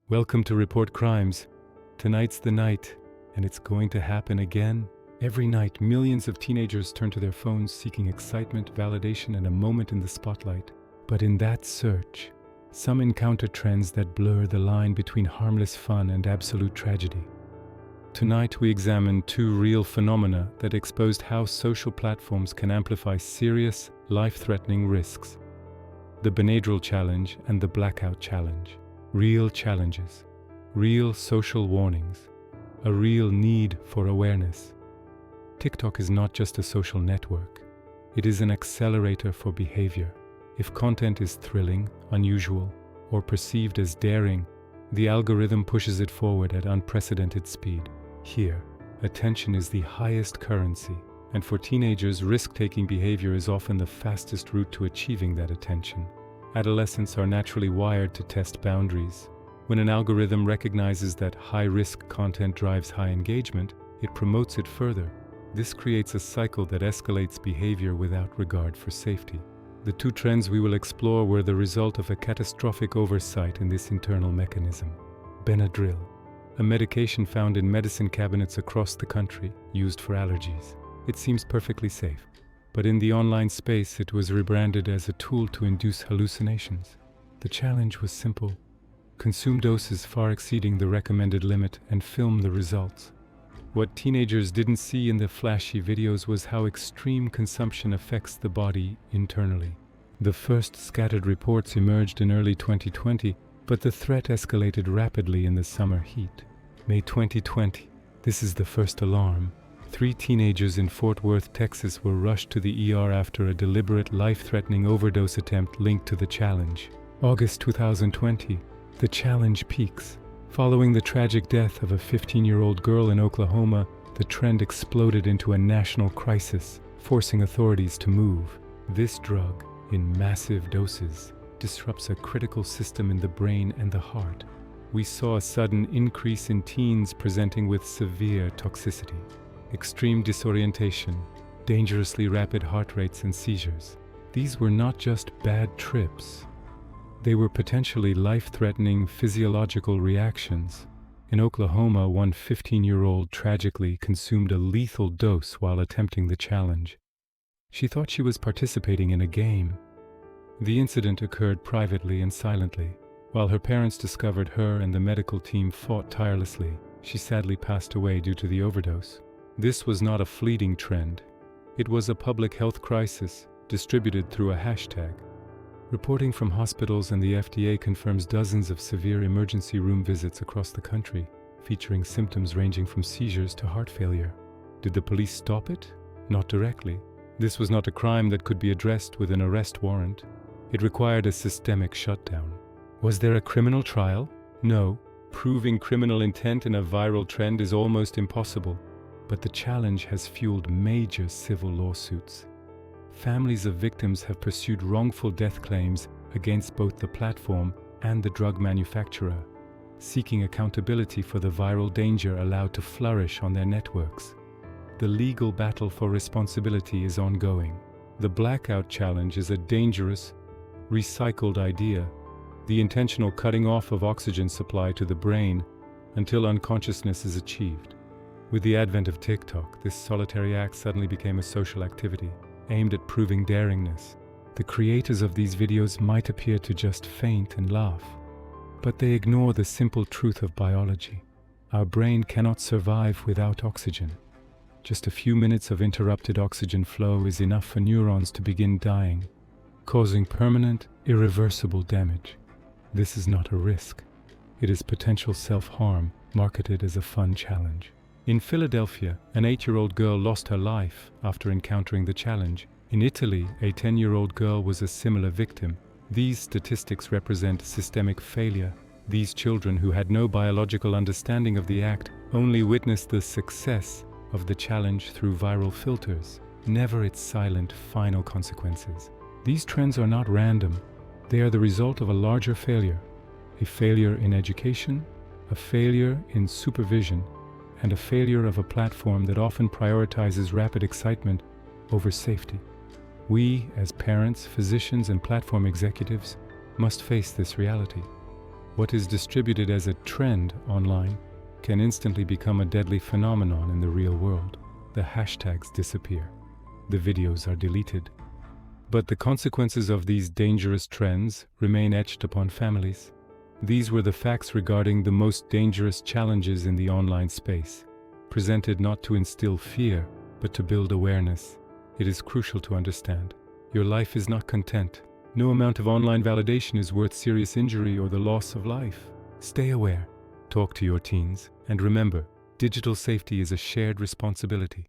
Welcome to Report Crimes. Tonight's the night, and it's going to happen again. Every night, millions of teenagers turn to their phones seeking excitement, validation, and a moment in the spotlight. But in that search, some encounter trends that blur the line between harmless fun and absolute tragedy. Tonight, we examine two real phenomena that exposed how social platforms can amplify serious, life-threatening risks. The Benadryl challenge and the Blackout challenge. Real challenges, real social warnings, a real need for awareness. TikTok is not just a social network. It is an accelerator for behavior. If content is thrilling, unusual, or perceived as daring, the algorithm pushes it forward at unprecedented speed. Here, attention is the highest currency, and for teenagers, risk-taking behavior is often the fastest route to achieving that attention. Adolescents are naturally wired to test boundaries. When an algorithm recognizes that high-risk content drives high engagement, it promotes it further. This creates a cycle that escalates behavior without regard for safety. The two trends we will explore were the result of a catastrophic oversight in this internal mechanism. Benadryl, a medication found in medicine cabinets across the country, used for allergies. It seems perfectly safe. But in the online space, it was rebranded as a tool to induce hallucinations. The challenge was simple. Consume doses far exceeding the recommended limit and film the results. What teenagers didn't see in the flashy videos was how extreme consumption affects the body internally. The first scattered reports emerged in early 2020, but the threat escalated rapidly in the summer heat. May 2020. This is the first alarm. 3 teenagers in Fort Worth, Texas were rushed to the ER after a deliberate, life-threatening overdose attempt linked to the challenge. August 2020, the challenge peaks. Following the tragic death of a 15-year-old girl in Oklahoma, the trend exploded into a national crisis, forcing authorities to move. This drug, in massive doses, disrupts a critical system in the brain and the heart. We saw a sudden increase in teens presenting with severe toxicity. Extreme disorientation, dangerously rapid heart rates and seizures. These were not just bad trips. They were potentially life-threatening physiological reactions. In Oklahoma, one 15-year-old tragically consumed a lethal dose while attempting the challenge. She thought she was participating in a game. The incident occurred privately and silently. While her parents discovered, her and the medical team fought tirelessly. She sadly passed away due to the overdose. This was not a fleeting trend. It was a public health crisis, distributed through a hashtag. Reporting from hospitals and the FDA confirms dozens of severe emergency room visits across the country, featuring symptoms ranging from seizures to heart failure. Did the police stop it? Not directly. This was not a crime that could be addressed with an arrest warrant. It required a systemic shutdown. Was there a criminal trial? No. Proving criminal intent in a viral trend is almost impossible. But the challenge has fueled major civil lawsuits. Families of victims have pursued wrongful death claims against both the platform and the drug manufacturer, seeking accountability for the viral danger allowed to flourish on their networks. The legal battle for responsibility is ongoing. The Blackout challenge is a dangerous, recycled idea, the intentional cutting off of oxygen supply to the brain until unconsciousness is achieved. With the advent of TikTok, this solitary act suddenly became a social activity, aimed at proving daringness. The creators of these videos might appear to just faint and laugh, but they ignore the simple truth of biology. Our brain cannot survive without oxygen. Just a few minutes of interrupted oxygen flow is enough for neurons to begin dying, causing permanent, irreversible damage. This is not a risk. It is potential self-harm marketed as a fun challenge. In Philadelphia, an 8-year-old girl lost her life after encountering the challenge. In Italy, a 10-year-old girl was a similar victim. These statistics represent systemic failure. These children, who had no biological understanding of the act, only witnessed the success of the challenge through viral filters, never its silent, final consequences. These trends are not random. They are the result of a larger failure. A failure in education, a failure in supervision, and a failure of a platform that often prioritizes rapid excitement over safety. We, as parents, physicians, and platform executives, must face this reality. What is distributed as a trend online can instantly become a deadly phenomenon in the real world. The hashtags disappear. The videos are deleted. But the consequences of these dangerous trends remain etched upon families. These were the facts regarding the most dangerous challenges in the online space, presented not to instill fear, but to build awareness. It is crucial to understand. Your life is not content. No amount of online validation is worth serious injury or the loss of life. Stay aware. Talk to your teens. And remember, digital safety is a shared responsibility.